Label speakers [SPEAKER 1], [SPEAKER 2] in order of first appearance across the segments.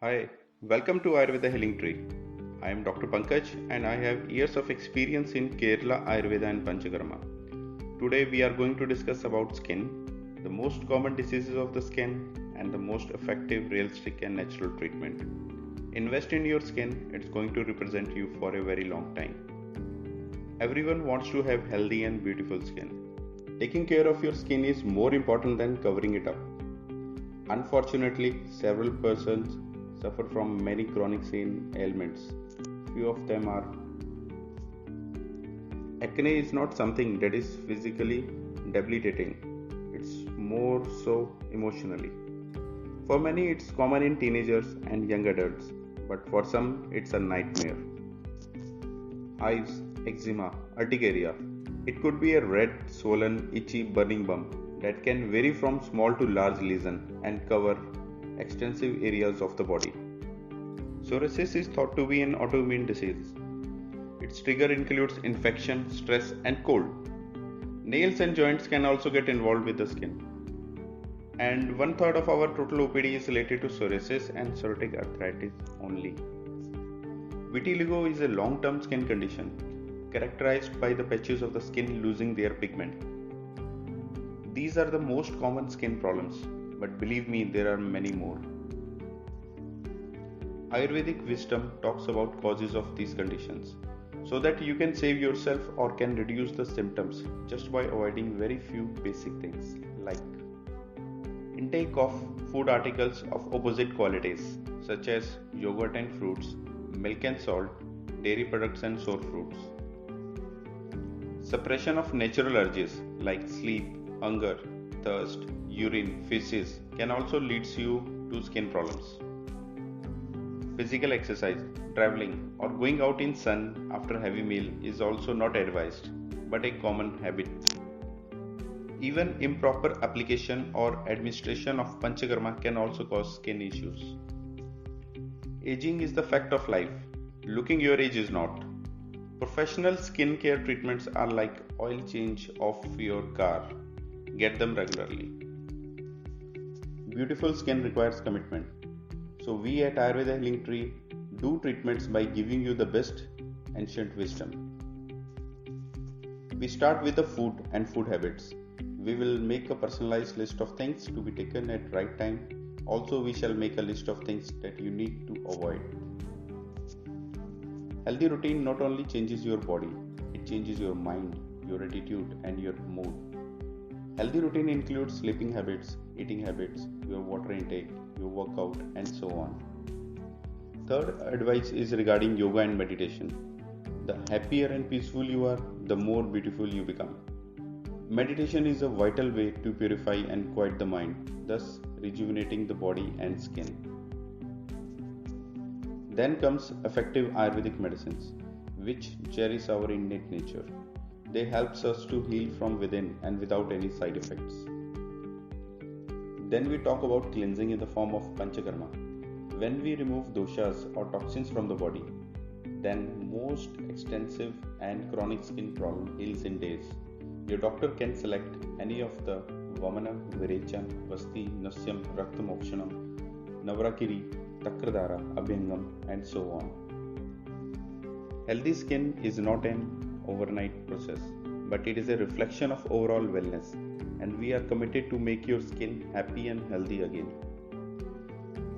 [SPEAKER 1] Hi, welcome to Ayurveda Healing Tree. I am Dr. Pankaj and I have years of experience in Kerala, Ayurveda and Panchakarma. Today we are going to discuss about skin, the most common diseases of the skin and the most effective, realistic and natural treatment. Invest in your skin, it's going to represent you for a very long time. Everyone wants to have healthy and beautiful skin. Taking care of your skin is more important than covering it up. Unfortunately, several persons suffer from many chronic skin ailments. Few of them are acne is not something that is physically debilitating. It's more so emotionally. For many it's common in teenagers and young adults, but for some it's a nightmare. Hives, eczema, urticaria. It could be a red, swollen, itchy, burning bump that can vary from small to large lesion and cover extensive areas of the body. Psoriasis is thought to be an autoimmune disease. Its trigger includes infection, stress, and cold. Nails and joints can also get involved with the skin. And one third of our total OPD is related to psoriasis and psoriatic arthritis only. Vitiligo is a long term skin condition characterized by the patches of the skin losing their pigment. These are the most common skin problems, but believe me, there are many more. Ayurvedic wisdom talks about causes of these conditions so that you can save yourself or can reduce the symptoms just by avoiding very few basic things like intake of food articles of opposite qualities such as yogurt and fruits, milk and salt, dairy products and sour fruits. Suppression of natural urges like sleep, hunger, thirst, urine, feces can also lead you to skin problems. Physical exercise, traveling, or going out in sun after heavy meal is also not advised, but a common habit. Even improper application or administration of panchakarma can also cause skin issues. Aging is the fact of life. Looking your age is not. Professional skincare treatments are like oil change of your car. Get them regularly. Beautiful skin requires commitment. So we at Ayurveda Healing Tree do treatments by giving you the best ancient wisdom. We start with the food and food habits. We will make a personalized list of things to be taken at right time. Also, we shall make a list of things that you need to avoid. Healthy routine not only changes your body, it changes your mind, your attitude and your mood. Healthy routine includes sleeping habits, eating habits, your water intake, your workout, and so on. Third advice is regarding yoga and meditation. The happier and peaceful you are, the more beautiful you become. Meditation is a vital way to purify and quiet the mind, thus rejuvenating the body and skin. Then comes effective Ayurvedic medicines, which cherish our innate nature. They help us to heal from within and without any side effects. Then we talk about cleansing in the form of panchakarma. When we remove doshas or toxins from the body, then most extensive and chronic skin problem heals in days. Your doctor can select any of the Vamana, Virechan, Vasti, Nasyam, Raktamokshanam, Navrakiri, Takradara, Abhyangam, and so on. Healthy skin is not an overnight process, but it is a reflection of overall wellness, and we are committed to make your skin happy and healthy again.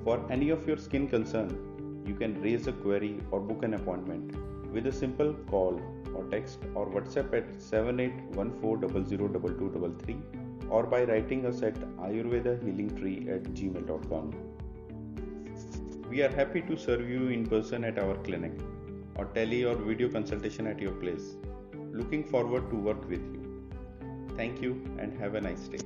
[SPEAKER 1] For any of your skin concern, you can raise a query or book an appointment with a simple call or text or WhatsApp at 7814002233 or by writing us at ayurvedahealingtree@gmail.com. We are happy to serve you in person at our clinic or tele or video consultation at your place. Looking forward to work with you. Thank you and have a nice day.